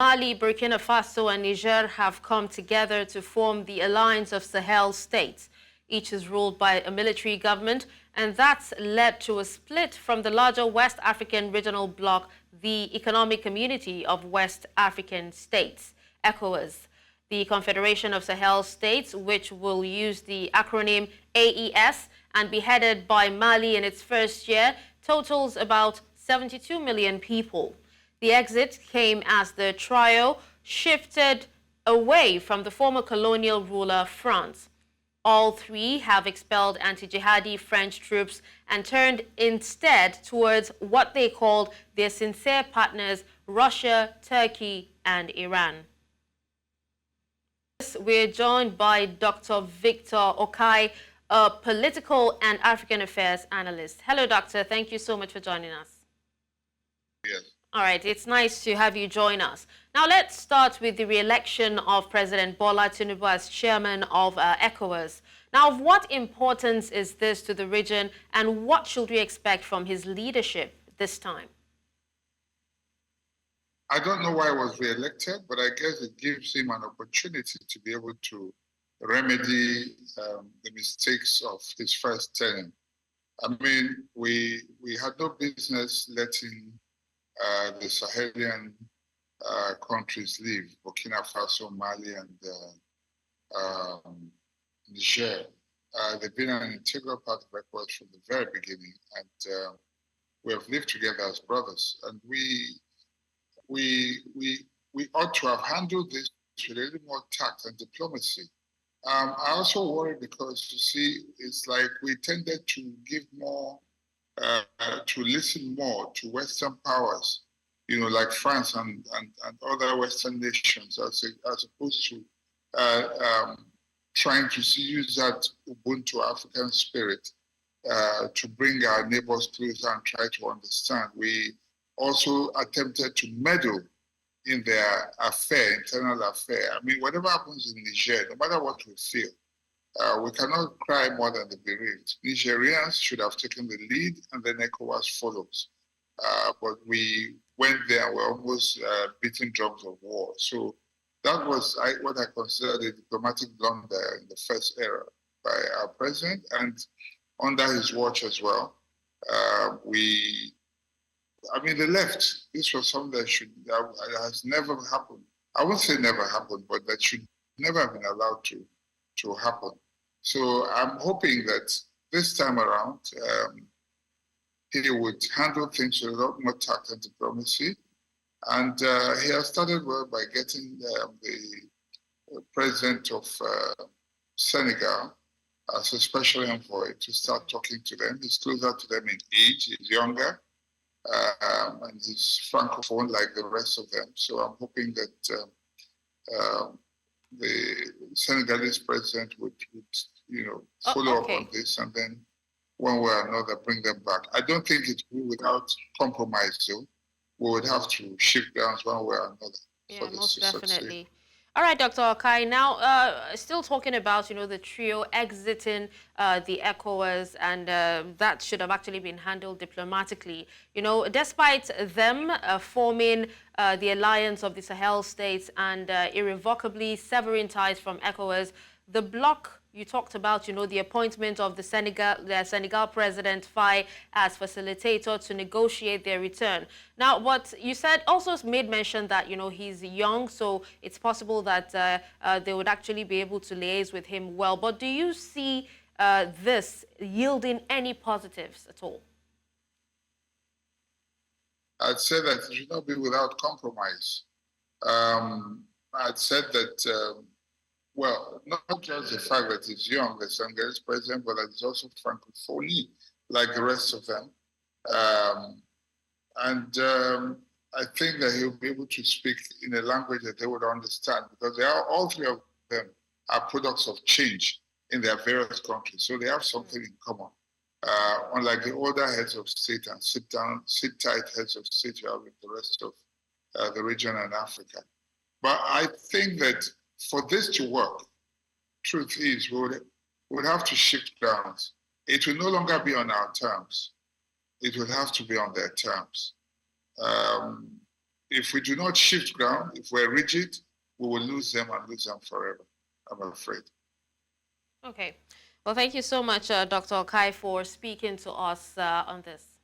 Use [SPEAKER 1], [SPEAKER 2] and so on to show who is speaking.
[SPEAKER 1] Mali, Burkina Faso and Niger have come together to form the Alliance of Sahel States. Each is ruled by a military government, and that's led to a split from the larger West African regional bloc, the Economic Community of West African States, ECOWAS. The Confederation of Sahel States, which will use the acronym AES and be headed by Mali in its first year, totals about 72 million people. The exit came as the trio shifted away from the former colonial ruler France. All three have expelled anti-jihadi French troops and turned instead towards what they called their sincere partners, Russia, Turkey, and Iran. We're joined by Dr. Victor Okai, a political and African affairs analyst. Hello, Doctor. Thank you so much for joining us.
[SPEAKER 2] Yes.
[SPEAKER 1] All right, it's nice to have you join us. Now let's start with the re-election of President Bola Tinubu as chairman of ECOWAS. Now, of what importance is this to the region, and what should we expect from his leadership this time?
[SPEAKER 2] I don't know why he was re-elected, but I guess it gives him an opportunity to be able to remedy the mistakes of his first term. I mean, we had no business letting the Sahelian countries leave, Burkina Faso, Mali, and Niger. They've been an integral part of ECOWAS from the very beginning, and we have lived together as brothers. And we ought to have handled this with a little more tact and diplomacy. I also worry because, you see, it's like we tended to give more, to listen more to Western powers, you know, like France and other Western nations, as opposed to trying to use that Ubuntu African spirit to bring our neighbors closer and try to understand. We also attempted to meddle in their internal affair. I mean, whatever happens in Niger, no matter what we feel, we cannot cry more than the bereaved. Nigerians should have taken the lead, and then ECOWAS follows. But we went there and were almost beating drums of war. So that was what I consider a diplomatic blunder in the first era by our president, and under his watch as well. They left. This was something that has never happened. I won't say never happened, but that should never have been allowed to happen. So I'm hoping that this time around, he would handle things with a lot more tact and diplomacy. And he has started well by getting the president of Senegal as a special envoy to start talking to them. He's closer to them in age, he's younger. And he's francophone like the rest of them. So I'm hoping that the Senegalese president would follow up on this, and then one way or another bring them back. I don't think it will be without compromise, though. We would have to shift grounds one way or another.
[SPEAKER 1] Yeah, most definitely. Succeed. All right, Dr. Okai. Now, still talking about, the trio exiting the ECOWAS, and that should have actually been handled diplomatically. Despite them forming the alliance of the Sahel states and irrevocably severing ties from ECOWAS, the bloc you talked about, the appointment of the Senegal President Faye as facilitator to negotiate their return. Now, what you said also made mention that, he's young, so it's possible that they would actually be able to liaise with him well. But do you see this yielding any positives at all?
[SPEAKER 2] I'd say that it should not be without compromise. I'd said that well, not just the fact that he's young, the Senegalese president, but that he's also francophone, like the rest of them. I think that he'll be able to speak in a language that they would understand, because all three of them are products of change in their various countries. So they have something in common. Unlike the older heads of state and sit-tight heads of state you have in the rest of the region and Africa. But I think that for this to work, truth is, we would have to shift grounds. It will no longer be on our terms. It will have to be on their terms. if we do not shift ground, if we're rigid, we will lose them and lose them forever, I'm afraid.
[SPEAKER 1] Okay. Well, thank you so much, Dr. Okai, for speaking to us on this.